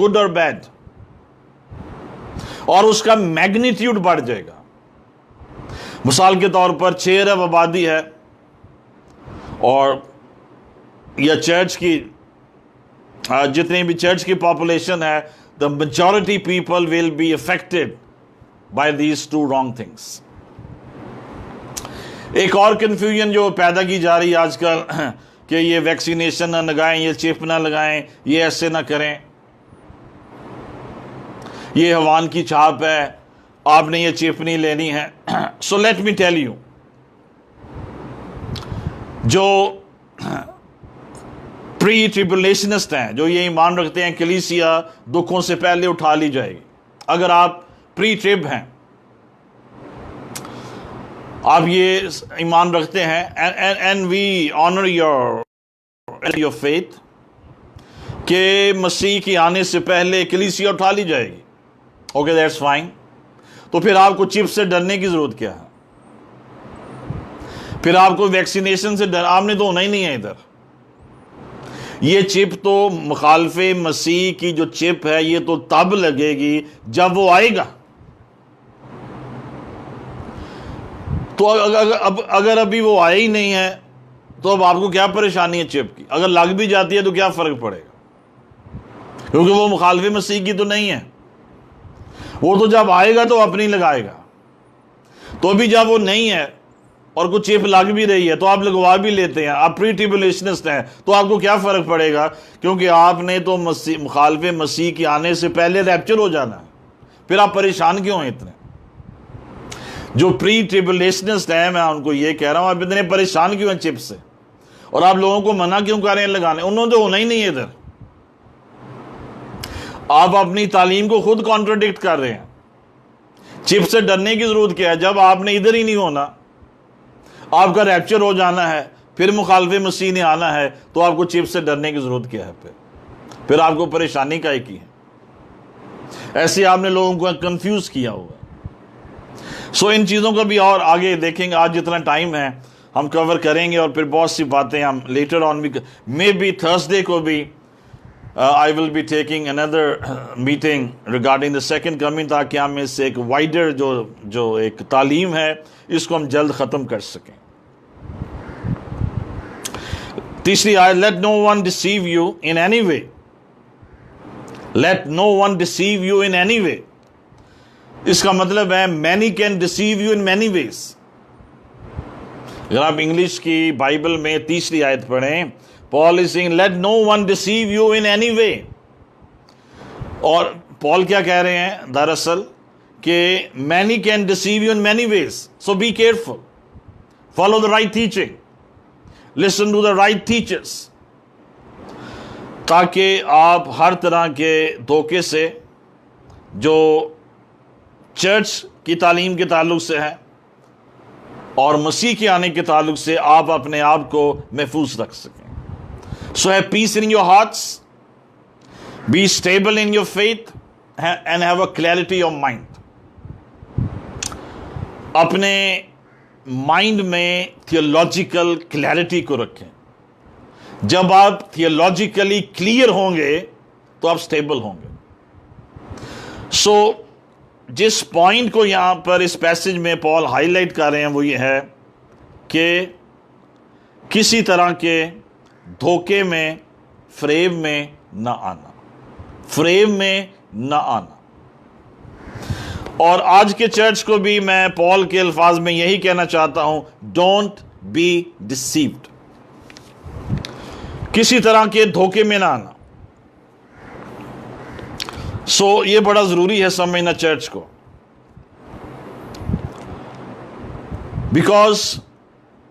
Good और bad, और उसका मैग्नीट्यूड बढ़ जाएगा। मिसाल के तौर पर 6 अरब आबादी है और या चर्च की जितनी भी चर्च की पॉपुलेशन है, the majority people will be affected by these two wrong things. एक और कंफ्यूजन जो पैदा की जा रही है आजकल कि ये वैक्सीनेशन ना लगाएं, ये चिप ना लगाएं, ये ऐसे ना करें, ये हवान की छाप है, आपने ये चिप नहीं लेनी है। So let me tell you, जो प्री ट्रिबुलेशनिस्ट हैं, जो ये ईमान रखते हैं कलीसिया दुखों से पहले उठा ली जाएगी, अगर आप प्री ट्रिब हैं, आप ये ईमान रखते हैं, and we honour your faith कि मसीह की आने से पहले कलीसिया उठा ली जाएगी, ओके दैट्स फाइन। तो फिर आपको चिप से डरने की जरूरत क्या है? फिर आपको वैक्सीनेशन से डर, आपने तो होना ही नहीं है इधर। ये चिप तो मुखालफे मसीह की जो चिप है, ये तो तब लगेगी जब वो आएगा। तो अगर अभी वो आया ही नहीं है तो अब आपको क्या परेशानी है चिप की? अगर लग भी जाती है तो क्या फर्क पड़ेगा, क्योंकि वो मुखालफे मसीह की तो नहीं है। वो तो जब आएगा तो अपनी लगाएगा। तो अभी जब वो नहीं है और कुछ चिप लग भी रही है तो आप लगवा भी लेते हैं, आप प्री ट्रिबुलेशनिस्ट हैं, तो आपको क्या फर्क पड़ेगा? क्योंकि आपने तो मुखालफे मसीह के आने से पहले रैप्चर हो जाना है। फिर आप परेशान क्यों हैं इतने? जो प्री ट्रिबुलेशनिस्ट हैं, मैं उनको ये कह रहा हूं, आप इतने परेशान क्यों हैं चिप से, और आप लोगों को मना क्यों कर रहे हैं लगाने? उन्होंने तो होना ही नहीं है इधर। आप अपनी तालीम को खुद कॉन्ट्रोडिक्ट कर रहे हैं। चिप से डरने की जरूरत क्या है जब आपने इधर ही नहीं होना? आपका रैप्चर हो जाना है, फिर मुखालफे मसीह ने आना है, तो आपको चिप से डरने की जरूरत क्या है? फिर आपको परेशानी काहे की है? ऐसे आपने लोगों को कंफ्यूज किया होगा। सो इन चीज़ों का भी और आगे देखेंगे। आज जितना टाइम है हम कवर करेंगे, और फिर बहुत सी बातें हम लेटर ऑन भी, मे बी थर्सडे को भी I will be taking another meeting regarding the second coming, ताकि हम इससे एक वाइडर जो एक तालीम है इसको हम जल्द ख़त्म कर सकें। तीसरी आयत, let no one deceive you in any way, let no one deceive you in any way. इसका मतलब है many can deceive you in many ways. अगर आप इंग्लिश की बाइबल में तीसरी आयत पढ़ें, Paul is saying let no one deceive you in any way. और पॉल क्या कह रहे हैं दरअसल कि many can deceive you in many ways, so be careful, follow the right teaching, listen to the right teachers, ताकि आप हर तरह के धोखे से जो चर्च की तालीम के ताल्लुक से है और मसीह के आने के ताल्लुक से आप अपने आप को महफूज रख सकें। So have piece in your hearts, be stable in your faith and have a clarity of mind. अपने माइंड में थियोलॉजिकल क्लैरिटी को रखें। जब आप थियोलॉजिकली क्लियर होंगे तो आप स्टेबल होंगे। सो जिस पॉइंट को यहां पर इस पैसेज में पॉल हाईलाइट कर रहे हैं वो ये है कि किसी तरह के धोखे में, फ्रेब में ना आना, फ्रेब में ना आना। और आज के चर्च को भी मैं पॉल के अल्फाज में यही कहना चाहता हूं, डोंट बी डिसीव्ड, किसी तरह के धोखे में ना आना। सो ये बड़ा जरूरी है समझना चर्च को, because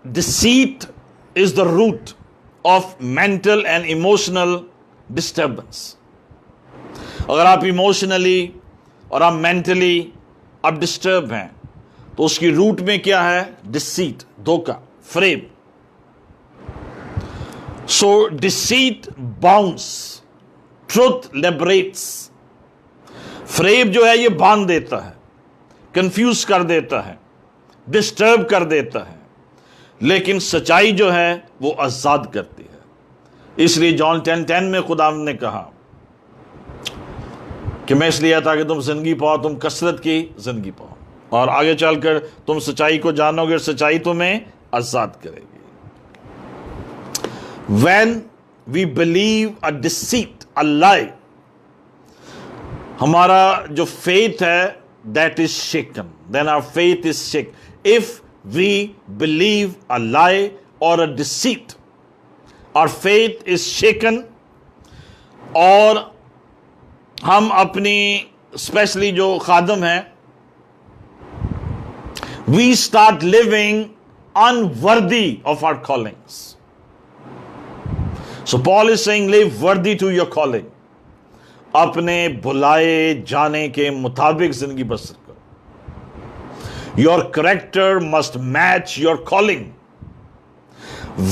deceit is the root of mental and emotional disturbance. अगर आप इमोशनली और आप मेंटली आप डिस्टर्ब हैं तो उसकी रूट में क्या है? डिसीट, धोखा, फ्रेब। सो डिसीट बाउंड्स, ट्रुथ लिबरेट्स। फ्रेब जो है ये बांध देता है, कंफ्यूज कर देता है, डिस्टर्ब कर देता है, लेकिन सच्चाई जो है वो आजाद करती है। इसलिए जॉन 10:10 में खुदा ने कहा कि मैं इसलिए आया ताकि तुम जिंदगी पाओ, तुम कसरत की जिंदगी पाओ, और आगे चलकर तुम सच्चाई को जानोगे और सच्चाई तुम्हें आजाद करेगी। When we believe a deceit, a lie, हमारा जो faith है that is shaken, then our faith is shaken. If we believe a lie or a deceit, our faith is shaken, और हम अपनी स्पेशली जो खादम हैं, we start living unworthy of our callings. So Paul is saying, live worthy to your calling. अपने बुलाए जाने के मुताबिक जिंदगी बसर करो। Your character must match your calling.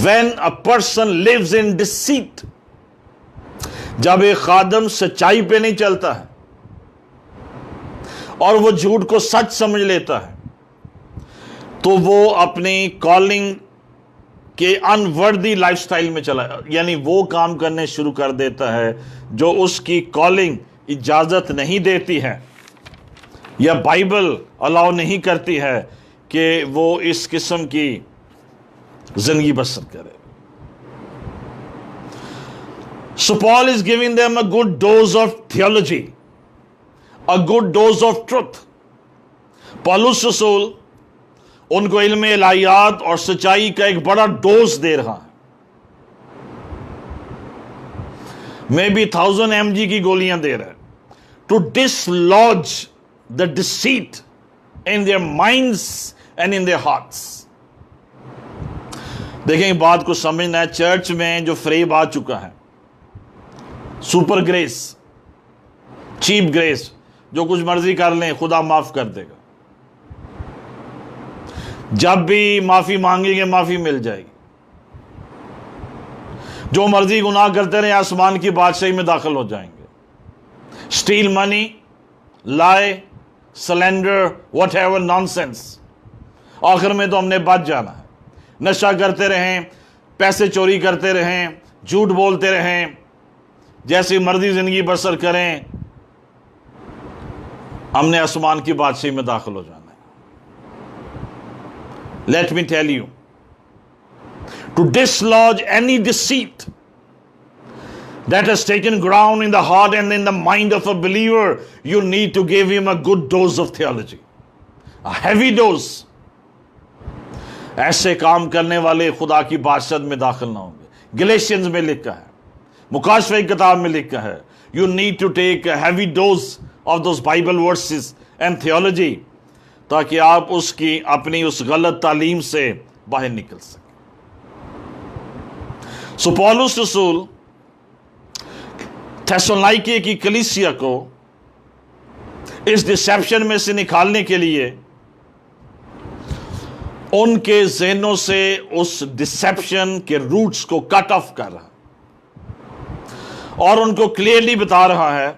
When a person lives in deceit, जब एक खादम सच्चाई पे नहीं चलता है और वो झूठ को सच समझ लेता है, तो वो अपनी कॉलिंग के अनवर्दी लाइफस्टाइल में चला, यानी वो काम करने शुरू कर देता है जो उसकी कॉलिंग इजाजत नहीं देती है या बाइबल अलाउ नहीं करती है कि वो इस किस्म की जिंदगी बसर करे। So Paul is giving them a good dose of theology, a good dose of truth. पौलुस रसूल उनको इल्म इलाहियात और सच्चाई का एक बड़ा डोज दे रहा है। मे बी 1000 mg की गोलियां दे रहा है, to dislodge the deceit in their minds and in their hearts. देखें, बात को समझना है। चर्च में जो फ्रेब आ चुका है, सुपर ग्रेस, चीप ग्रेस, जो कुछ मर्जी कर लें खुदा माफ कर देगा, जब भी माफी मांगेंगे माफी मिल जाएगी, जो मर्जी गुनाह करते रहे आसमान की बादशाही में दाखिल हो जाएंगे। Steel money, lie, cylinder, what ever nonsense, आखिर में तो हमने बच जाना है। नशा करते रहें, पैसे चोरी करते रहें, झूठ बोलते रहें, जैसी मर्जी जिंदगी बसर करें, हमने आसमान की बादशाही में दाखिल हो जाना है। Let me tell you, to dislodge any deceit that has taken ground in the heart and in the mind of a believer, you need to give him a good dose of theology, a heavy dose. ऐसे काम करने वाले खुदा की बादशाहत में दाखिल ना होंगे। गलेशियंस में लिखा है, मुकाशफे की किताब में लिखा है, you need to take a heavy dose of those Bible verses and theology, ताकि आप उसकी अपनी उस गलत तालीम से बाहर निकल सकें। सो पौलुस रसूल थेसलोनिके की कलीसिया को इस डिसेप्शन में से निकालने के लिए उनके ज़हनों से उस डिसेप्शन के रूट्स को कट ऑफ कर रहा और उनको क्लियरली बता रहा है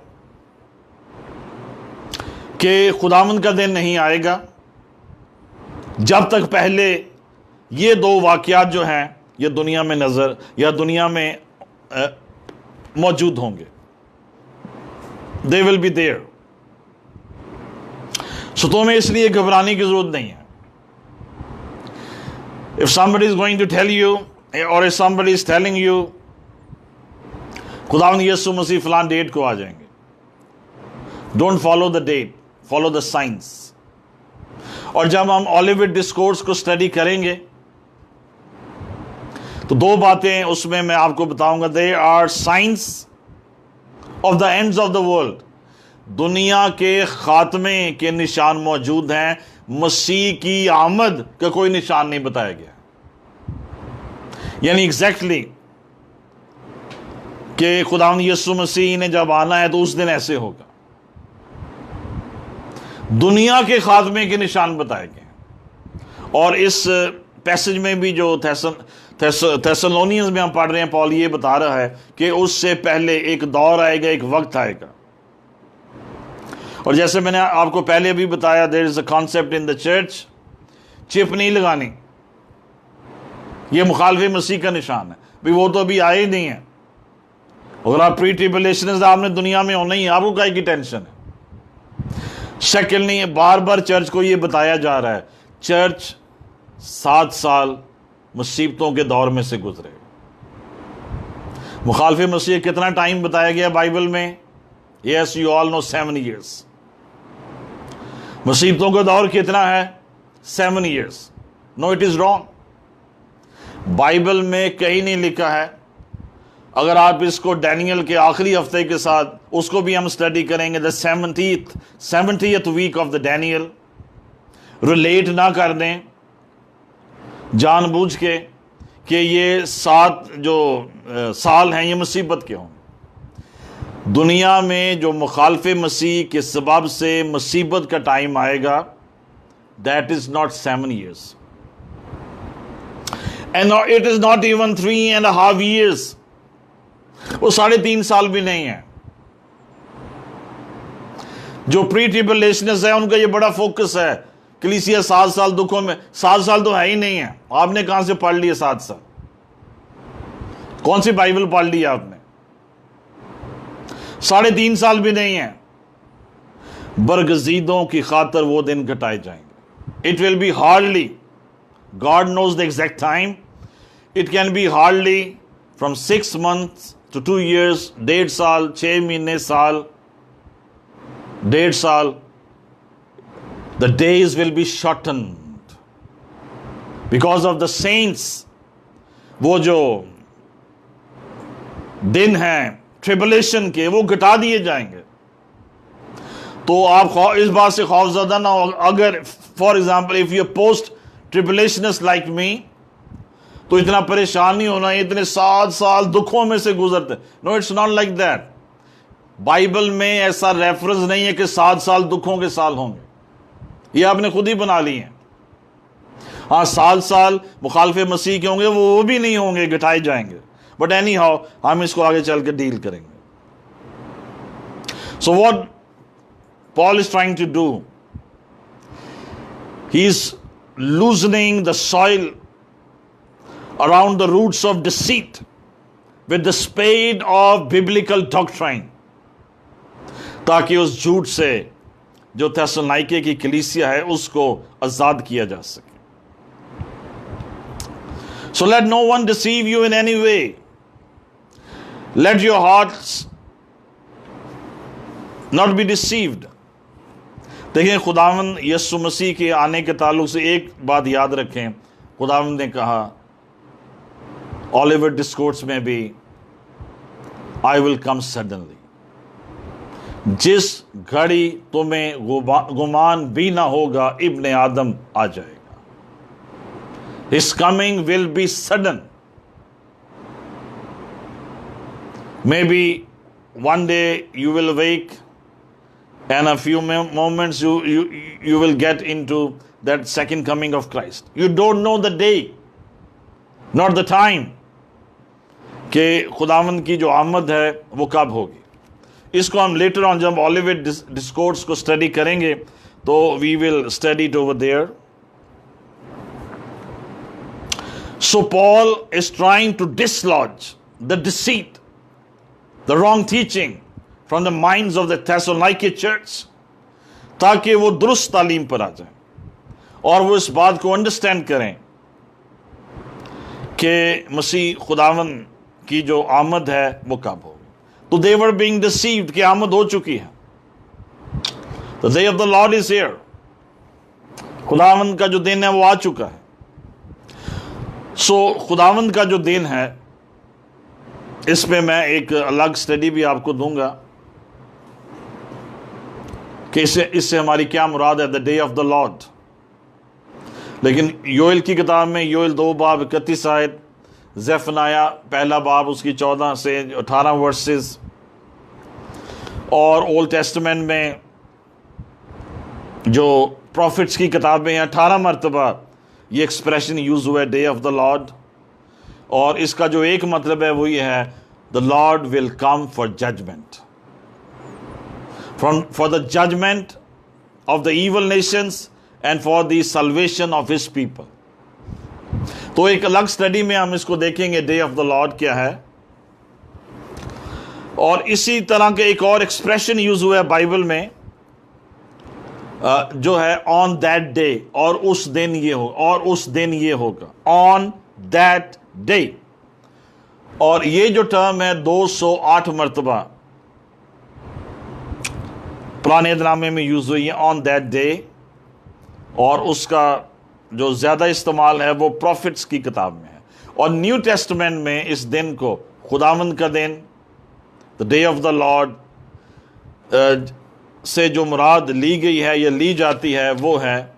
कि खुदावंद का दिन नहीं आएगा जब तक पहले ये दो वाकयात जो हैं ये दुनिया में नजर या दुनिया में मौजूद होंगे। They will be there. So तुम्हें इसलिए घबराने की जरूरत नहीं है। If somebody is going to tell you or if somebody is telling you खुदावंद यीशु मसीह फलां डेट को आ जाएंगे, don't follow the date, follow the signs. और जब हम ओलिवेट डिस्कोर्स को स्टडी करेंगे तो दो बातें उसमें मैं आपको बताऊंगा। They are signs of the ends of the world, दुनिया के खात्मे के निशान मौजूद हैं। मसीह की आमद का कोई निशान नहीं बताया गया, यानी एग्जैक्टली कि खुदावंद यीशु मसीह ने जब आना है तो उस दिन ऐसे होगा। दुनिया के खात्मे के निशान बताए गए। और इस पैसेज में भी जो थेसलोनियंस में हम पढ़ रहे हैं, पॉल ये बता रहा है कि उससे पहले एक दौर आएगा, एक वक्त आएगा। और जैसे मैंने आपको पहले भी बताया, there is a concept in the church, chip नहीं लगानी, ये मुखालफे मसीह का निशान है। भाई वो तो अभी आए ही नहीं है, अगर आप प्री ट्रिबुलेशनिस्ट, आपने दुनिया में होना ही है, आपको काहे की टेंशन है? शक्ल नहीं है। बार बार चर्च को ये बताया जा रहा है, चर्च 7 साल मुसीबतों के दौर में से गुजरे। मुखालिफ मसीह कितना टाइम बताया गया बाइबल में? Yes, you all know 7 years। मुसीबतों का दौर कितना है? 7 years। No, it is wrong. Bible में कहीं नहीं लिखा है। अगर आप इसको डैनियल के आखिरी हफ्ते के साथ, उसको भी हम स्टडी करेंगे, the 70th week of the Daniel, relate ना कर दें जानबूझ के कि ये 7 जो साल हैं ये मुसीबत के हों। दुनिया में जो मुखालिफ मसीह के सबब से मुसीबत का टाइम आएगा, that is not 7 years, and it is not even 3.5 years। वो 3.5 साल भी नहीं है। जो प्री ट्रिबुलेशनिस्ट है उनका ये बड़ा फोकस है, कलीसिया 7 साल दुखों में। 7 साल तो है ही नहीं है। आपने कहां से पढ़ लिया 7 साल? कौन सी बाइबल पढ़ ली आपने? 3.5 साल भी नहीं है। बरगजीदों की खातर वो दिन घटाए जाएंगे। It will be hardly, God knows the exact time, it can be hardly from 6 months to 2 years, 1.5 साल, 6 महीने, साल, 1.5 साल। The days will be shortened because of the saints। वो जो दिन हैं ट्रिबुलेशन के, वो घटा दिए जाएंगे। तो आप इस बात से खौफजदा ना हो। अगर for example if you post tribulationist like me, तो इतना परेशान नहीं होना, इतने 7 साल दुखों में से गुजरते। No, it's not like that. Bible में ऐसा रेफरेंस नहीं है कि 7 साल दुखों के साल होंगे। ये आपने खुद ही बना ली है। हाँ, 7 साल मुखालिफ मसीह के होंगे, वो भी नहीं होंगे, घटाए जाएंगे। बट एनी हाउ, हम इसको आगे चल के डील करेंगे। So what Paul is trying to do, he is loosening the soil around the roots of deceit with the spade of biblical doctrine, ताकि उस झूठ से जो थेसलोनिके की कलीसिया है उसको आजाद किया जा सके। So let no one deceive you in any way. Let your hearts not be deceived। देखिए, खुदावंद यीशु मसीह के आने के ताल्लुक से एक बात याद रखें। खुदावंद ने कहा ओलिवर डिस्कोर्स में भी, आई विल कम सडनली। जिस घड़ी तुम्हें गुमान भी ना होगा, इब्ने आदम आ जाएगा। His coming will be sudden. May be one day you will awake and a few moments you will get into that second coming of Christ. You don't know the day, not the time, कि खुदावंद की जो आमद है वो कब होगी। इसको हम लेटर ऑन जब ओलिवेट डिस्कोर्स को स्टडी करेंगे तो we will study it over there. So Paul is trying to dislodge the deceit, the wrong teaching from the minds of the Thessalonica church, ताकि वो दुरुस्त तालीम पर आ जाए और वो इस बात को अंडरस्टैंड करें कि मसीह खुदावंद की जो आमद है वो कब होगी। तो दे वर बीइंग डिसीव्ड कि आमद हो चुकी है। The day of the Lord is here. खुदावंद का जो दिन है वो आ चुका है। सो खुदावंद का जो दिन है, इस पे मैं एक अलग स्टडी भी आपको दूंगा कि इससे हमारी क्या मुराद है, the day of the Lord. लेकिन योएल की किताब में, योएल 2 बाब 31 आयत, ज़ेफनाया 1 बाब उसकी 14 से 18 वर्सेस, और ओल्ड टेस्टामेंट में जो प्रॉफिट्स की किताबें हैं 18 मरतबा ये एक्सप्रेशन यूज हुआ है, डे ऑफ द लॉर्ड। और इसका जो एक मतलब है वो ये है, the Lord will come for judgement, for the judgement of the evil nations and for the salvation of his people. तो एक अलग स्टडी में हम इसको देखेंगे, डे ऑफ द लॉर्ड क्या है। और इसी तरह के एक और एक्सप्रेशन यूज हुआ है बाइबल में, जो है ऑन दैट डे, और उस दिन ये हो, और उस दिन ये होगा, ऑन दैट डे। और ये जो टर्म है 208 मरतबा पुराने नामे में यूज हुई है, ऑन दैट डे। और उसका जो ज्यादा इस्तेमाल है वो प्रॉफिट्स की किताब में है। और न्यू टेस्टमेंट में इस दिन को खुदावंद का दिन, the day of the Lord, से जो मुराद ली गई है या ली जाती है वो है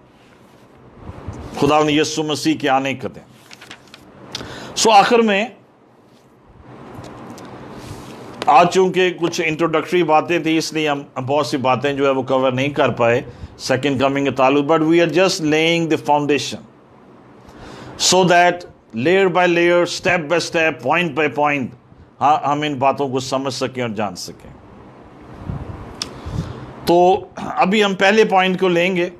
खुदावंद यीशु मसीह के आने का दिन। सो आखिर में आज चूंकि कुछ इंट्रोडक्टरी बातें थी, इसलिए हम बहुत सी बातें जो है वो कवर नहीं कर पाए सेकेंड कमिंग के ताल्लुक, but we are just laying the foundation so that layer by layer, step by step, point by point हम इन बातों को समझ सकें और जान सकें। तो अभी हम पहले पॉइंट को लेंगे,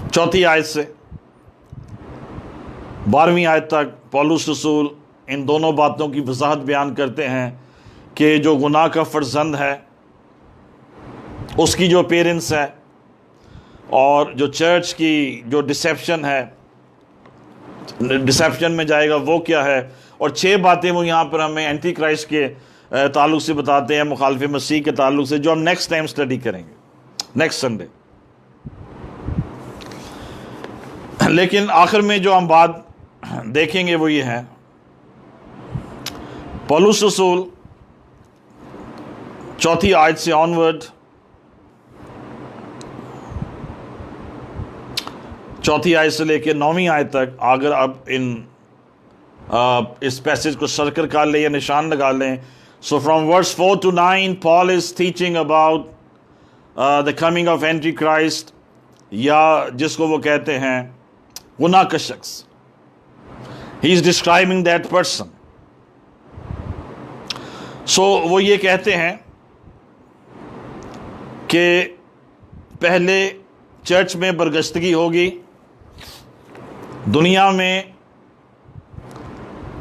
चौथी आयत से 12वीं आयत तक पौलुस रसूल इन दोनों बातों की वजाहत बयान करते हैं कि जो गुनाह का फर्जंद है उसकी जो पेरेंट्स है, और जो चर्च की जो डिसेप्शन है, डिसेप्शन में जाएगा वो क्या है। और 6 बातें वो यहाँ पर हमें एंटी क्राइस्ट के ताल्लुक से बताते हैं, मुखालिफ मसीह के ताल्लुक से, जो हम नेक्स्ट टाइम स्टडी करेंगे नेक्स्ट संडे। लेकिन आखिर में जो हम बात देखेंगे वो ये है, पौलुस रसूल चौथी आयत से ऑनवर्ड, चौथी आयत से लेकर 9वीं आयत तक, अगर अब इस पैसेज को सर्कल कर लें या निशान लगा लें। So from verse 4 to 9 Paul is teaching about the coming of antichrist, या जिसको वो कहते हैं गुनाह का शख्स। He is describing that person. So वो ये कहते हैं कि पहले चर्च में बरगश्तगी होगी, दुनिया में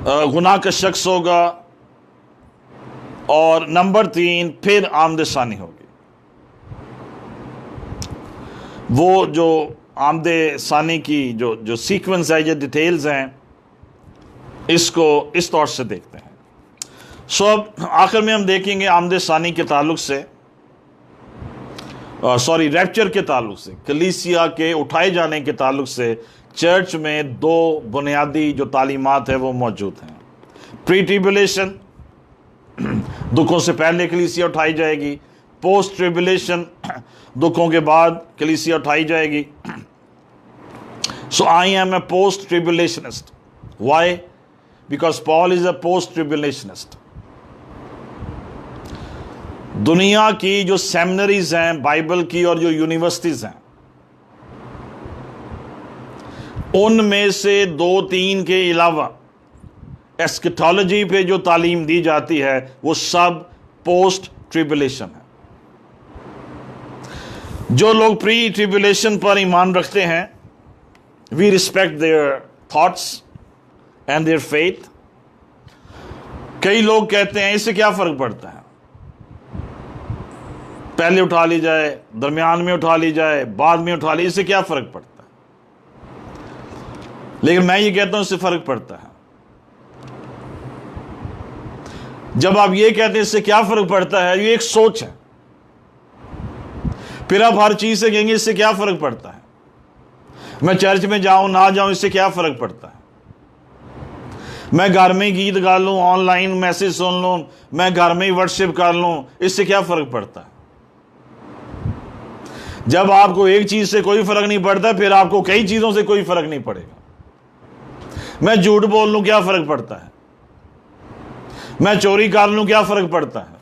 गुनाह का शख्स होगा, और नंबर 3 फिर आमदसानी होगी। वो जो आमदसानी की जो सीक्वेंस है, जो डिटेल्स हैं, इसको इस तौर से देखते हैं। सो अब आखिर में हम देखेंगे आमदसानी के ताल्लुक से, रैप्चर के ताल्लुक से, कलीसिया के उठाए जाने के ताल्लुक से चर्च में 2 बुनियादी जो तालीमात है वो मौजूद हैं। प्री ट्रिबुलेशन, दुखों से पहले कलीसिया उठाई जाएगी। पोस्ट ट्रिबुलेशन, दुखों के बाद कलीसिया उठाई जाएगी। So I am a post tribulationist. Why? Because Paul is a post tribulationist. दुनिया की जो सेमिनरीज हैं बाइबल की और जो यूनिवर्सिटीज हैं, उनमें से 2-3 के अलावा एस्केटोलॉजी पे जो तालीम दी जाती है वो सब पोस्ट ट्रिबुलेशन है। जो लोग प्री ट्रिबुलेशन पर ईमान रखते हैं, we respect their thoughts and their faith. कई लोग कहते हैं इससे क्या फर्क पड़ता है, पहले उठा ली जाए, दरमियान में उठा ली जाए, बाद में उठा ली, इससे क्या फर्क पड़ता है। लेकिन मैं ये कहता हूं इससे फर्क पड़ता है। जब आप ये कहते हैं इससे क्या फर्क पड़ता है, ये एक सोच है। फिर आप हर चीज से कहेंगे इससे क्या फर्क पड़ता है, मैं चर्च में जाऊं ना जाऊं इससे क्या फर्क पड़ता है, मैं घर में गीत गा लूं, ऑनलाइन मैसेज सुन लूं, मैं घर में ही वर्शिप कर लूं, इससे क्या फर्क पड़ता है। जब आपको एक चीज से कोई फर्क नहीं पड़ता, फिर आपको कई चीजों से कोई फर्क नहीं पड़ेगा। मैं झूठ बोल लूं क्या फर्क पड़ता है, मैं चोरी कर लूं क्या फर्क पड़ता है,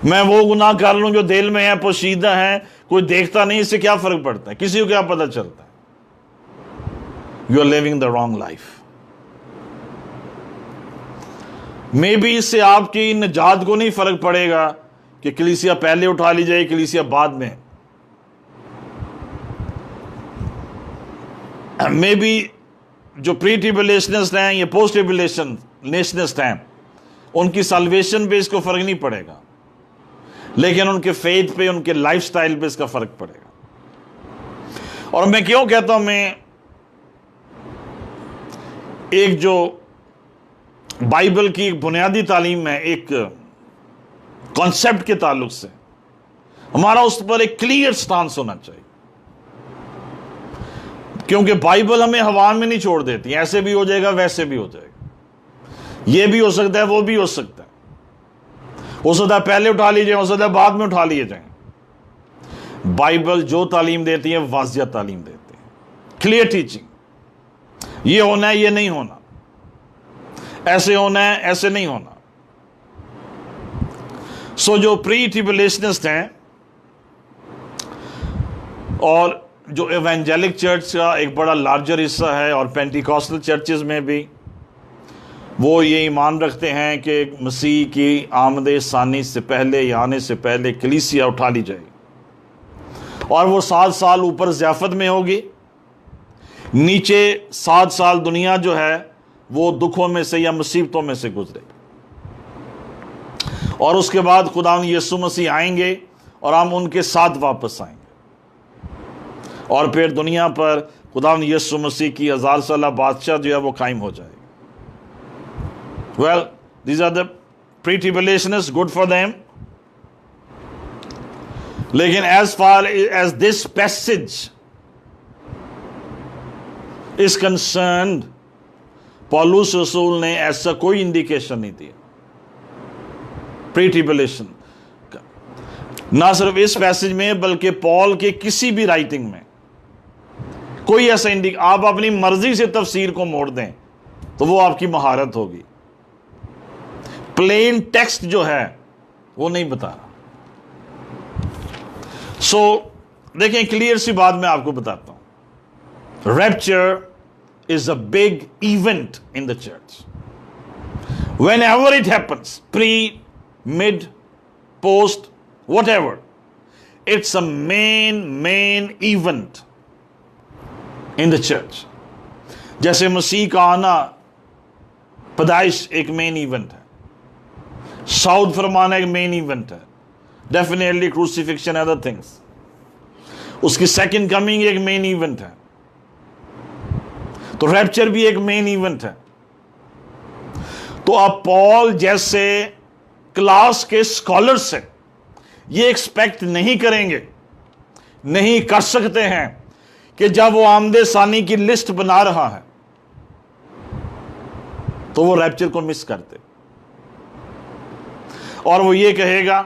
मैं वो गुनाह कर लूं जो दिल में है, पोशीदा है, कोई देखता नहीं, इससे क्या फर्क पड़ता है, किसी को क्या पता चलता है। You are living the wrong life. Maybe इससे आपकी निजात को नहीं फर्क पड़ेगा कि कलीसिया पहले उठा ली जाए, कलीसिया बाद में। मे बी जो प्री ट्रिबुलेशनिस्ट हैं, ये पोस्ट ट्रिबुलेशनिस्ट हैं, उनकी साल्वेशन पे इसको फर्क नहीं पड़ेगा, लेकिन उनके फेथ पे, उनके लाइफस्टाइल पे इसका फर्क पड़ेगा। और मैं क्यों कहता हूं, मैं एक जो बाइबल की एक बुनियादी तालीम है, एक कॉन्सेप्ट के ताल्लुक से हमारा उस पर एक क्लियर स्टांस होना चाहिए, क्योंकि बाइबल हमें हवा में नहीं छोड़ देती, ऐसे भी हो जाएगा वैसे भी हो जाएगा, ये भी हो सकता है वो भी हो सकता है, हो सकता है पहले उठा लिए जाए, हो सकता है बाद में उठा लिए जाए। बाइबल जो तालीम देती है वाज़िया तालीम देती है, क्लियर टीचिंग, ये होना है ये नहीं होना, ऐसे होना है ऐसे नहीं होना। सो जो प्री ट्रिबुलेशनिस्ट हैं और जो एवेंजेलिक चर्च का एक बड़ा लार्जर हिस्सा है, और पेंटिकॉस्टल चर्चेस में भी, वो ये ईमान रखते हैं कि मसीह की आमद सानी से पहले या आने से पहले कलीसिया उठा ली जाएगी, और वो 7 साल ऊपर ज़ियाफत में होगी, नीचे 7 साल दुनिया जो है वो दुखों में से या मुसीबतों में से गुजरेगी, और उसके बाद खुदावंद यीशु मसीह आएंगे और हम उनके साथ वापस आएंगे, और फिर दुनिया पर खुदावंद यीशु मसीह की 1000 साल बादशाह जो है वो कायम हो जाएगी। Well, these are the pre tribulationist, good for them. लेकिन as far as this passage is concerned, पौलुस रसूल ने ऐसा कोई इंडिकेशन नहीं दिया प्री ट्रिबुलेशन का, ना सिर्फ इस पैसेज में बल्कि पॉल के किसी भी राइटिंग में कोई ऐसा आप अपनी मर्जी से तफसीर को मोड़ दें तो वो आपकी महारत होगी, प्लेन टेक्स्ट जो है वो नहीं बता रहा। सो देखें, क्लियर सी बात मैं आपको बताता हूं, rapture is a big event in the church. Whenever it happens, pre, mid, post, whatever, it's a main event in the church. जैसे मसीह का आना, पैदाइश एक मेन इवेंट है, साउथ फरमाना एक मेन इवेंट है, डेफिनेटली क्रूसिफिक्शन, अदर थिंग्स, उसकी second coming एक मेन इवेंट है, तो रैप्चर भी एक मेन इवेंट है। तो अब पॉल जैसे क्लास के स्कॉलर से ये एक्सपेक्ट नहीं करेंगे, नहीं कर सकते हैं कि जब वो आमदे सानी की लिस्ट बना रहा है तो वो रैप्चर को मिस करते, और वो ये कहेगा,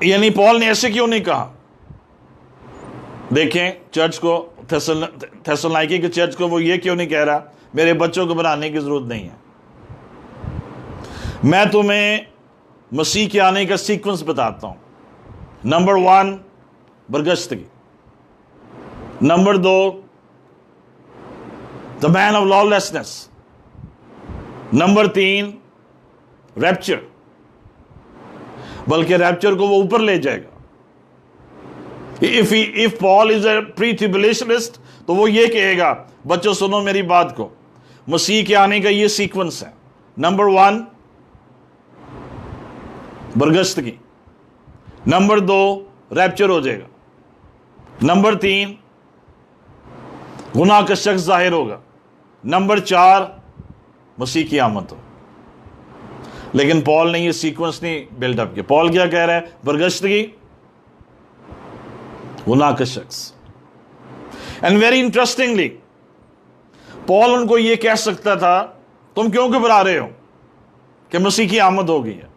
यानी पॉल ने ऐसे क्यों नहीं कहा। देखें, चर्च को, थेसलोनिके के चर्च को वो ये क्यों नहीं कह रहा, मेरे बच्चों को बनाने की जरूरत नहीं है, मैं तुम्हें मसीह के आने का सीक्वेंस बताता हूं। नंबर 1 बरगश्तगी, number 2 the man of lawlessness, number 3 rapture, बल्कि रैप्चर को वो ऊपर ले जाएगा। If Paul is a pre-tribulationist, तो वो ये कहेगा, बच्चों सुनो मेरी बात को, मसीह के आने का ये सीक्वेंस है, नंबर 1 बरगश्तगी, नंबर 2 रैप्चर हो जाएगा, नंबर 3 गुनाह का शख्स जाहिर होगा, नंबर 4 मसीह की आमद हो। लेकिन पॉल ने ये सीक्वेंस नहीं बिल्डअप किया। पॉल क्या कह रहा है, बरगश्तगी, गुनाह का शख्स। एंड वेरी इंटरेस्टिंगली, पॉल उनको यह कह सकता था, तुम क्यों घबरा रहे हो कि मसीह की आमद हो गई है,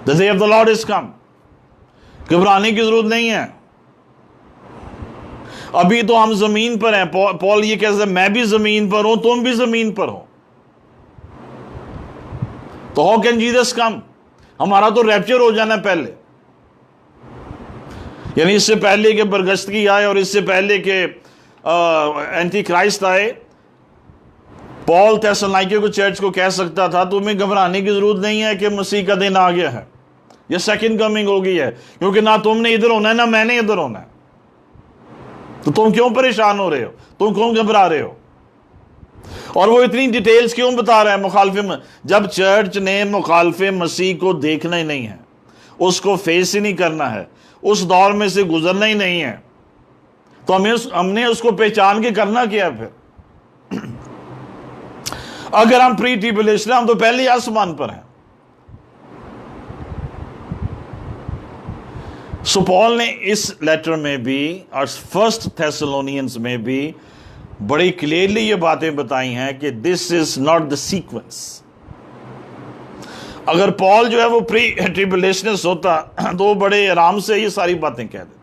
the day of the Lord is come, घबराने की जरूरत नहीं है, अभी तो हम जमीन पर हैं। पॉल ये कहता है, मैं भी जमीन पर हूं, तुम भी जमीन पर हो, तो हाउ कैन जीसस कम, हमारा तो रैप्चर हो जाना पहले, यानी इससे पहले कि बरगश्तगी आए और इससे पहले कि एंटी क्राइस्ट आए, पॉल थेसलोनिके को चर्च को कह सकता था, तुम्हें घबराने की जरूरत नहीं है कि मसीह का दिन आ गया है, यह सेकंड कमिंग हो गई है, क्योंकि ना तुमने इधर होना है ना मैंने इधर होना है, तो तुम क्यों परेशान हो रहे हो, तुम क्यों घबरा रहे हो? और वो इतनी डिटेल्स क्यों बता रहा है मुखालफे में? जब चर्च ने मुखालफे मसीह को देखना ही नहीं है, उसको फेस ही नहीं करना है, उस दौर में से गुजरना ही नहीं है, तो हमने उसको पहचान के करना क्या फिर? अगर हम प्री ट्रिब्यूलेशन, हम तो पहले ही आसमान पर हैं। सो पॉल ने इस लेटर में भी और फर्स्ट थेसलोनियंस में भी बड़ी क्लियरली ये बातें बताई हैं कि this is not the sequence. अगर पॉल जो है वो प्री ट्रिब्यूलेशनिस्ट होता तो वो बड़े आराम से ये सारी बातें कह देता।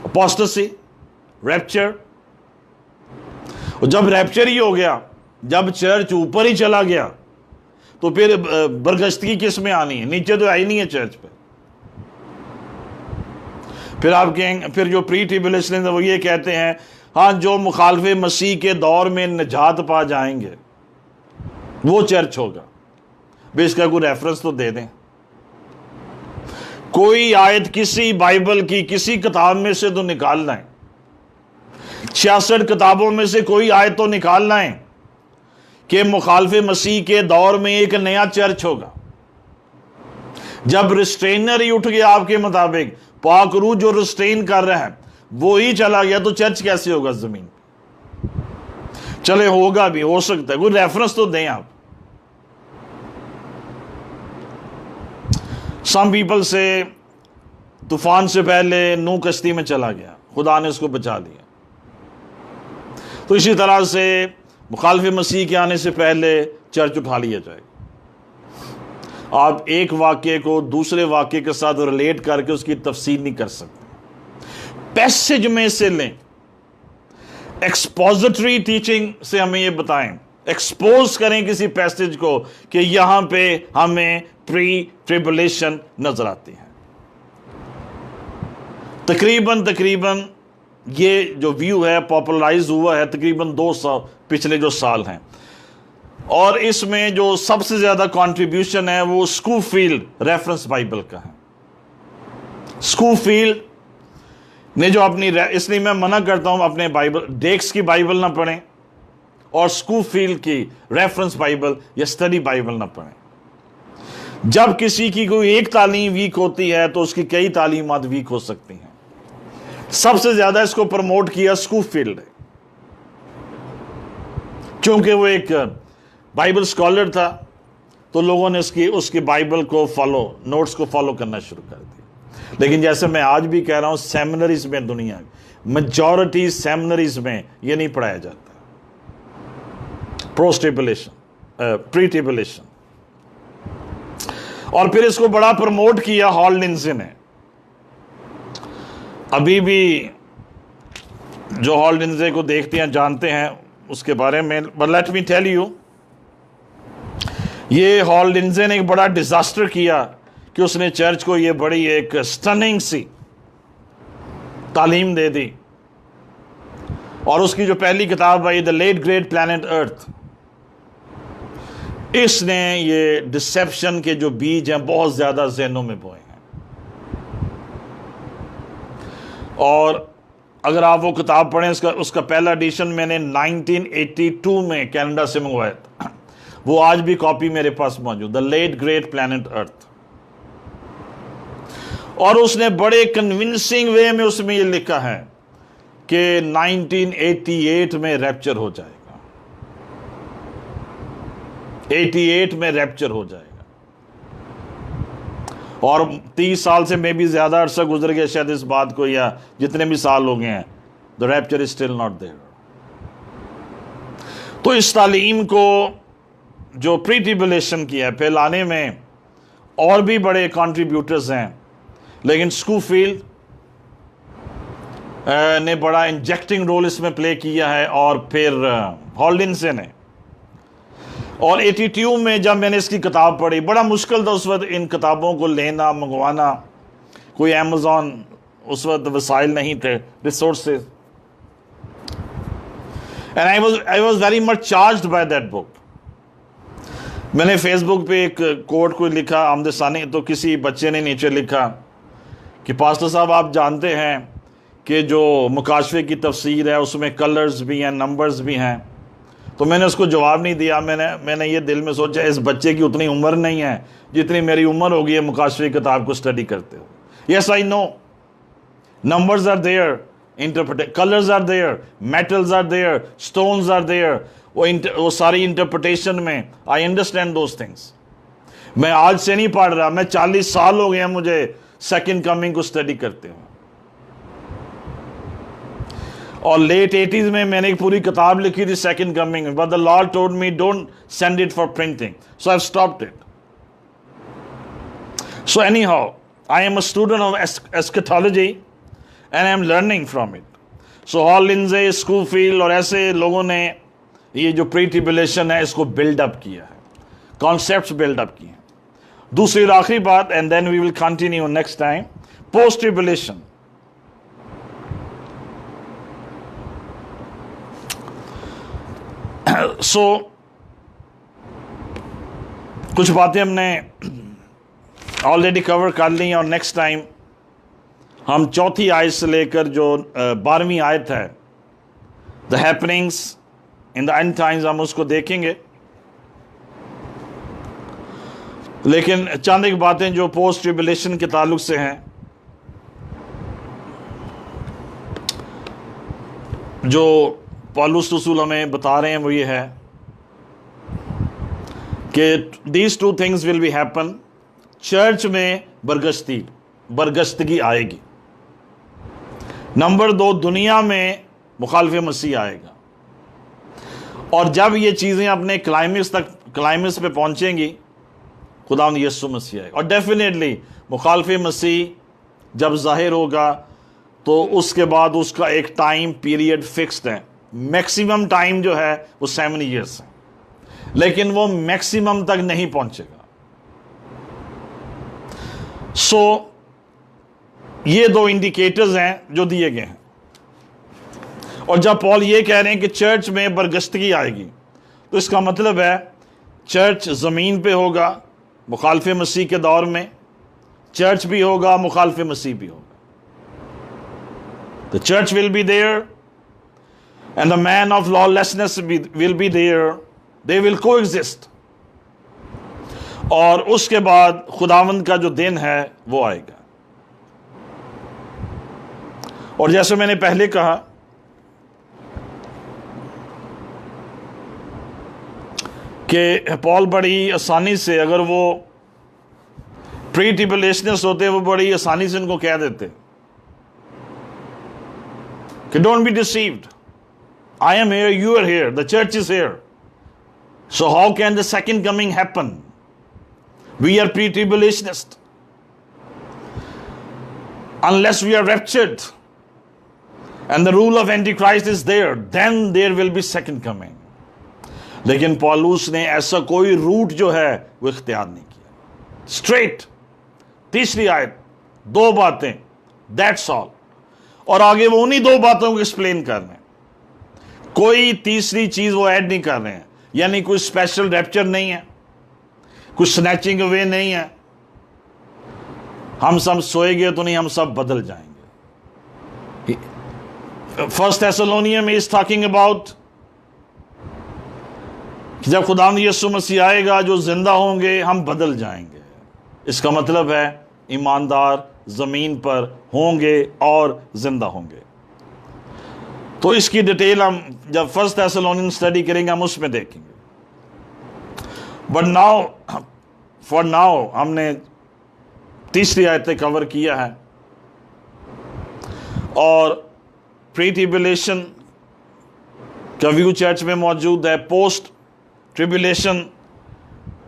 अपोस्टेसी, रैप्चर, और जब रैप्चर ही हो गया, जब चर्च ऊपर ही चला गया, तो फिर बरगश्तगी किस में आनी है? नीचे तो आई नहीं है चर्च पे। फिर आप कहेंगे, फिर जो प्री ट्रिब्यूलेशनिस्ट वो ये कहते हैं, हाँ जो मुखालफे मसीह के दौर में निजात पा जाएंगे वो चर्च होगा। वे इसका कोई रेफरेंस तो दे दें, कोई आयत किसी बाइबल की किसी किताब में से तो निकाल लाएं, 66 किताबों में से कोई आयत तो निकाल लाएं कि मुखालफे मसीह के दौर में एक नया चर्च होगा। जब रिस्ट्रेनर ही उठ गया आपके मुताबिक, पाक रूह जो रिस्ट्रेन कर रहा है वो ही चला गया, तो चर्च कैसे होगा जमीन? चले होगा भी, हो सकता है, कोई रेफरेंस तो दें आप। सम पीपल से तूफान से पहले नूह कश्ती में चला गया, खुदा ने उसको बचा लिया। तो इसी तरह से मुखालिफ मसीह के आने से पहले चर्च उठा लिया जाएगा। आप एक वाक्य को दूसरे वाक्य के साथ रिलेट करके उसकी तफसीर नहीं कर सकते। पैसेज में से लें, एक्सपोजिटरी टीचिंग से हमें ये बताएं, एक्सपोज करें किसी पैसेज को कि यहां पे हमें प्री ट्रिब्यूलेशन नजर आती है। तकरीबन ये जो व्यू है पॉपुलराइज हुआ है तकरीबन 200 पिछले जो साल हैं, और इसमें जो सबसे ज्यादा कंट्रीब्यूशन है वो स्कूफील्ड रेफरेंस बाइबल का है। स्कूफील्ड ने जो अपनी, इसलिए मैं मना करता हूं अपने बाइबल डेक्स की बाइबल ना पढ़ें और स्कूफील्ड की रेफरेंस बाइबल या स्टडी बाइबल ना पढ़ें। जब किसी की कोई एक तालीम वीक होती है तो उसकी कई तालीमात वीक हो सकती हैं। सबसे ज्यादा इसको प्रमोट किया स्कूफील्ड ने, क्योंकि वो एक बाइबल स्कॉलर था, तो लोगों ने उसकी बाइबल को नोट्स को फॉलो करना शुरू कर दिया। लेकिन जैसे मैं आज भी कह रहा हूं, सेमिनरीज में, दुनिया मेजॉरिटी सेमिनरीज में ये नहीं पढ़ाया जाता पोस्ट ट्रिब्यूलेशन, प्री ट्रिब्यूलेशन। और फिर इसको बड़ा प्रमोट किया हॉल लिंडसे ने। अभी भी जो हॉल लिंडसे को देखते हैं, जानते हैं उसके बारे में, but let me tell you, ये हॉल लिंडसे ने एक बड़ा डिजास्टर किया कि उसने चर्च को ये बड़ी एक स्टनिंग सी तालीम दे दी। और उसकी जो पहली किताब आई, the late great planet earth, इसने ये डिसेप्शन के जो बीज हैं बहुत ज्यादा ज़हनों में बोए हैं। और अगर आप वो किताब पढ़ें, उसका पहला एडिशन मैंने 1982 में कनाडा से मंगवाया था, वो आज भी कॉपी मेरे पास मौजूद, the late great planet earth. और उसने बड़े कन्विंसिंग वे में उसमें ये लिखा है कि 1988 में रैप्चर हो जाएगा, 88 में रैप्चर हो जाएगा। और 30 साल से में भी ज्यादा अरसा गुजर गया शायद इस बात को, या जितने भी साल हो गए हैं, the rapture is still not there. तो इस तालीम को जो प्री ट्रिब्यूलेशन की है फैलाने में और भी बड़े कंट्रीब्यूटर्स हैं, लेकिन स्कूफील्ड ने बड़ा इंजेक्टिंग रोल इसमें प्ले किया है, और फिर हॉल लिंडसे ने। और 82 में जब मैंने इसकी किताब पढ़ी, बड़ा मुश्किल था उस वक्त इन किताबों को लेना, मंगवाना, कोई अमेज़ॉन उस वक्त वसाइल नहीं थे, resources, and I was very much charged by that book. मैंने फेसबुक पे एक कोट को लिखा आमदे सानी, तो किसी बच्चे ने नीचे लिखा कि पास्टर साहब आप जानते हैं कि जो मुकाशफे की तफसीर है उसमें कलर्स भी हैं, नंबर्स भी हैं, तो मैंने उसको जवाब नहीं दिया। मैंने ये दिल में सोचा इस बच्चे की उतनी उम्र नहीं है जितनी मेरी उम्र हो गई है मुकाशफे की किताब को स्टडी करते हो। Yes I know, numbers are there, colors are there, metals are there, stones are there, वो सारी इंटरप्रिटेशन में आई अंडरस्टैंड दोज थिंग्स। मैं आज से नहीं पढ़ रहा, मैं 40 साल हो गए हैं मुझे सेकंड कमिंग को स्टडी करते हुए, और लेट 80s में मैंने एक पूरी किताब लिखी थी second coming, but the Lord told me don't send it for printing, so I have stopped it. So anyhow I am a student of eschatology and I am learning from it. So Hall Lindsey, Schofield और ऐसे लोगों ने ये जो pre tribulation है इसको buildup किया है, कॉन्सेप्ट्स बिल्डअप किए हैं। दूसरी और आखिरी बात, and then we will continue next time, post tribulation. So कुछ बातें हमने ऑलरेडी कवर कर ली और नेक्स्ट टाइम हम चौथी आयत से लेकर जो 12वीं आयत है, the happenings in the end times, हम उसको देखेंगे। लेकिन चंद एक बातें जो पोस्ट ट्रिबुलेशन के ताल्लुक से हैं, जो पौलुस रसूल हमें बता रहे हैं, वो ये है कि these two things will be happen. Church में बरगश्तगी आएगी। नंबर 2, दुनिया में मुखालिफ मसीह आएगा, और जब ये चीज़ें अपने क्लाइमेक्स पे पहुंचेंगी, खुदावंद यीशु मसीह आएगा। और डेफिनेटली मुखालिफ मसीह जब ज़ाहिर होगा तो उसके बाद उसका एक टाइम पीरियड फिक्स्ड है। मैक्सिमम टाइम जो है वो 7 ईयर्स है, लेकिन वो मैक्सिमम तक नहीं पहुंचेगा। सो ये 2 इंडिकेटर्स हैं जो दिए गए हैं। और जब पॉल ये कह रहे हैं कि चर्च में बरगश्तगी आएगी, तो इसका मतलब है चर्च ज़मीन पे होगा मुखालिफ मसीह के दौर में, चर्च भी होगा, मुखालिफ मसीह भी होगा। The church will be there and the man of lawlessness will be there, they will coexist. और उसके बाद खुदावंद का जो दिन है वो आएगा। और जैसे मैंने पहले कहा कि पॉल बड़ी आसानी से, अगर वो प्री ट्रिबुलेशनिस्ट होते, वो बड़ी आसानी से उनको कह देते कि don't be deceived, I am here, you are here, the church is here, so how can the second coming happen, we are pre tribulationist, unless we are raptured and the rule of Antichrist is there, then there will be second coming. लेकिन पौलुस ने ऐसा कोई root जो है वो इख्तियार नहीं किया। स्ट्रेट तीसरी आयत, 2 बातें, दैट्स ऑल। और आगे वो उन्हीं 2 बातों को एक्सप्लेन कर रहे हैं, कोई तीसरी चीज वो ऐड नहीं कर रहे हैं। यानी कोई स्पेशल रैप्चर नहीं है, कुछ स्नैचिंग अवे नहीं है, हम सब सोएंगे तो नहीं, हम सब बदल जाएंगे। फर्स्ट थेसलोनियन में इज टॉकिंग अबाउट जब खुदावंद यीशु मसीह आएगा, जो जिंदा होंगे हम बदल जाएंगे। इसका मतलब है ईमानदार जमीन पर होंगे और जिंदा होंगे। तो इसकी डिटेल हम जब फर्स्ट थेसलोनियन स्टडी करेंगे हम उसमें देखेंगे। बट नाउ, फॉर नाउ हमने तीसरी आयतें कवर किया है, और प्री ट्रिबुलेशन का व्यू चर्च में मौजूद है, पोस्ट ट्रिबुलेशन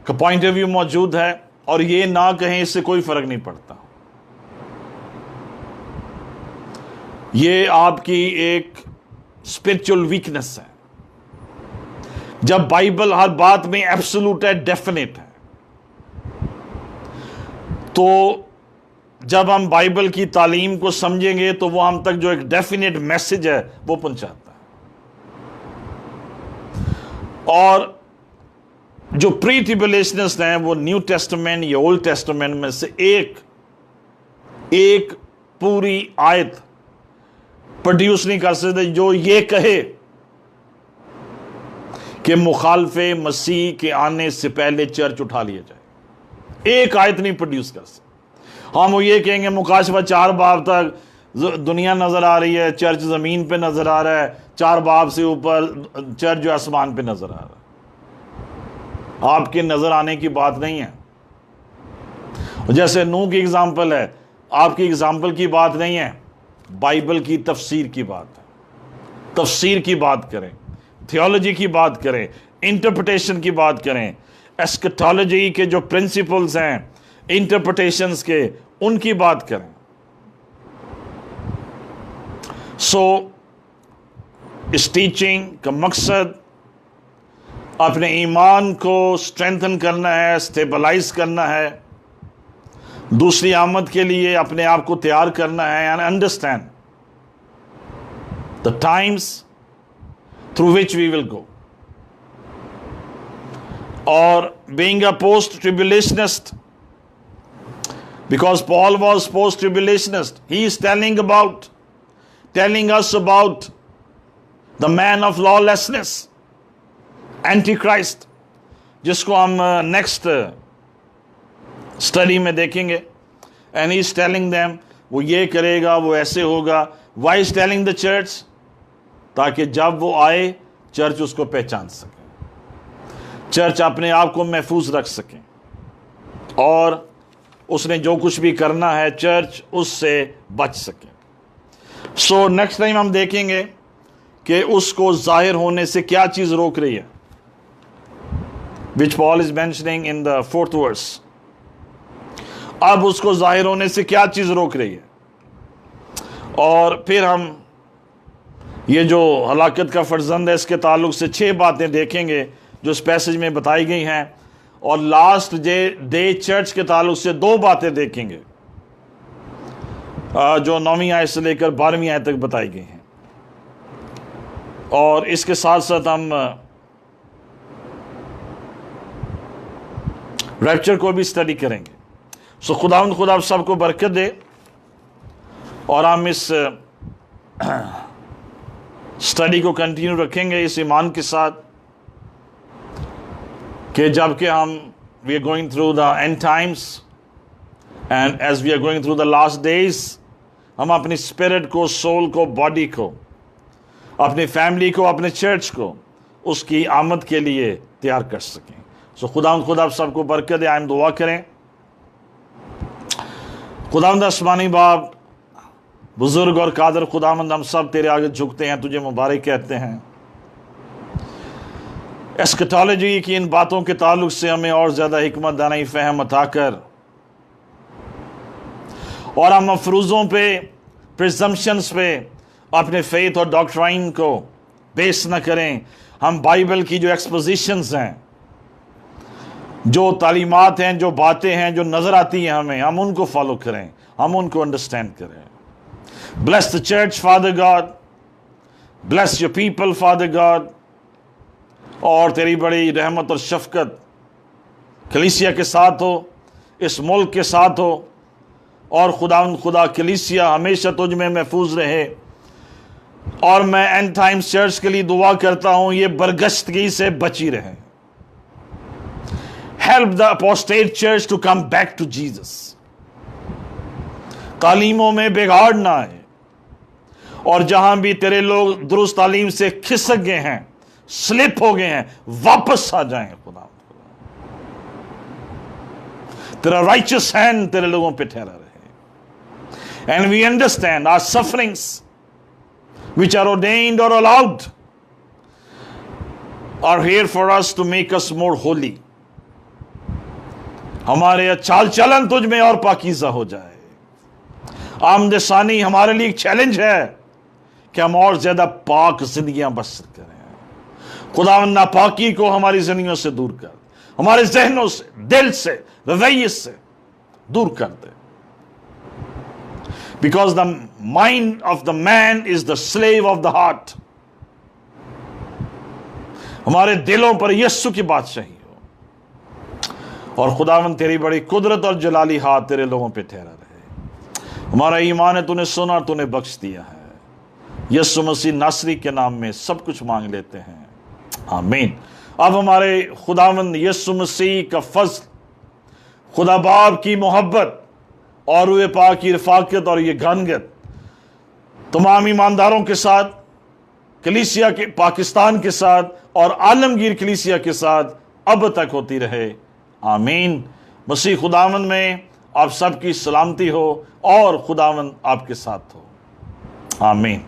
का पॉइंट ऑफ व्यू मौजूद है। और ये ना कहें इससे कोई फर्क नहीं पड़ता, ये आपकी एक स्पिरिचुअल वीकनेस है। जब बाइबल हर बात में एब्सोल्यूट है, डेफिनेट है, तो जब हम बाइबल की तालीम को समझेंगे तो वो हम तक जो एक डेफिनेट मैसेज है वो पहुंचाता है। और जो प्री ट्रिबुलेशनिस्ट हैं वो न्यू टेस्टामेंट या ओल्ड टेस्टामेंट में से एक पूरी आयत प्रोड्यूस नहीं कर सकते जो ये कहे कि मुखालफे मसीह के आने से पहले चर्च उठा लिया जाए। एक आयत नहीं प्रोड्यूस कर सकते। हम वो ये कहेंगे मुकाशफा 4 बाब तक दुनिया नजर आ रही है, चर्च जमीन पे नजर आ रहा है, 4 बाब से ऊपर चर्च जो आसमान पे नजर आ रहा है। आपके नजर आने की बात नहीं है। जैसे नूह की एग्जाम्पल है, आपकी एग्जाम्पल की बात नहीं है, बाइबल की तफसीर की बात है। तफसीर की बात करें, थियोलॉजी की बात करें, इंटरप्रिटेशन की बात करें, एस्केटोलॉजी के जो प्रिंसिपल्स हैं इंटरप्रिटेशंस के, उनकी बात करें। इस टीचिंग का मकसद अपने ईमान को स्ट्रेंथन करना है, स्टेबलाइज करना है, दूसरी आमद के लिए अपने आप को तैयार करना है, and understand the times through which we will go. Or being a post-tribulationist, because Paul was post-tribulationist, he is telling us about the man of lawlessness, Antichrist, जिसको हम next study में देखेंगे, and he is telling them वो ये करेगा, वो ऐसे होगा. Why is telling the church? ताकि जब वो आए चर्च उसको पहचान सके, चर्च अपने आप को महफूज रख सके, और उसने जो कुछ भी करना है चर्च उससे बच सके. सो नेक्स्ट टाइम हम देखेंगे कि उसको जाहिर होने से क्या चीज रोक रही है, which Paul is mentioning in the 4th verse. अब उसको जाहिर होने से क्या चीज रोक रही है, और फिर हम ये जो हलाकत का फर्जंद है इसके ताल्लुक से 6 बातें देखेंगे जो इस पैसेज में बताई गई हैं, और लास्ट डे चर्च के ताल्लुक से 2 बातें देखेंगे जो 9वीं आयत से लेकर 12वीं आयत तक बताई गई हैं. और इसके साथ साथ हम रैप्चर को भी स्टडी करेंगे. सो खुदावंद खुदा आप सबको बरकत दे, और हम इस स्टडी को कंटिन्यू रखेंगे इस ईमान के साथ कि जबकि हम we are going through the end times and as we are going through the last days, हम अपनी स्पिरिट को, सोल को, बॉडी को, अपनी फैमिली को, अपने चर्च को उसकी आमद के लिए तैयार कर सकें. सो खुदावंद आप सबको बरकत दे. आइम दुआ करें. खुदावंद आसमानी बाप, बुजुर्ग और कादर खुदावंद, हम सब तेरे आगे झुकते हैं, तुझे मुबारक कहते हैं. एस्केटोलॉजी की इन बातों के ताल्लुक से हमें और ज़्यादा हिकमत दानी फ़हम अता कर, और हम मफरूज़ों पे, प्रिजम्पशंस पे अपने फेथ और डॉक्ट्राइन को बेस न करें. हम बाइबल की जो एक्सपोजिशंस हैं, जो तालीमात हैं, जो बातें हैं जो नज़र आती हैं हमें, हम उनको फॉलो करें, हम उनको अंडरस्टैंड करें. Bless the church, Father God. Bless your people, Father God. और तेरी बड़ी रहमत और शफकत कलीसिया के साथ हो, इस मुल्क के साथ हो, और खुदा कलीसिया हमेशा तुझ में महफूज रहे. और मैं एंड टाइम्स चर्च के लिए दुआ करता हूँ, ये बरगश्तगी से बची रहे. Help the apostate church to come back to Jesus. तालीमों में बिगाड़ ना आए, और जहां भी तेरे लोग दुरुस्त तालीम से खिसक गए हैं, स्लिप हो गए हैं, वापस आ जाएं. खुदा तेरा राइचियस हैंड तेरे लोगों पे ठहरा रहे. And we understand our sufferings which are ordained or allowed are here for us to make us more holy. हमारे चाल चलन तुझ में और पाकीज़ा हो जाए. आमदसानी हमारे लिए एक चैलेंज है कि हम और ज्यादा पाक जिंदगियां बसर करें. खुदावंद नापाकी को हमारी जिंदगियों से दूर कर, हमारे जहनों से, दिल से, रवैये से दूर कर दे. Because the mind of the man is the slave of the heart. हमारे दिलों पर यीशु की बादशाही हो, और खुदावंद तेरी बड़ी कुदरत और जलाली हाथ तेरे लोगों पे ठहरा रहे. हमारा ईमान है, तूने सुना और तूने बख्श दिया है. यीशु मसीह नासरी के नाम में सब कुछ मांग लेते हैं, आमीन। अब हमारे खुदावंद यीशु मसीह का फज़ल, खुदा बाप की मोहब्बत और रूह पाक की रफ़ाक़त और ये घनगत तमाम ईमानदारों के साथ, कलीसिया के पाकिस्तान के साथ और आलमगीर कलीसिया के साथ अब तक होती रहे, आमीन। मसीह खुदावंद में आप सबकी सलामती हो और खुदावंद आपके साथ हो, आमीन।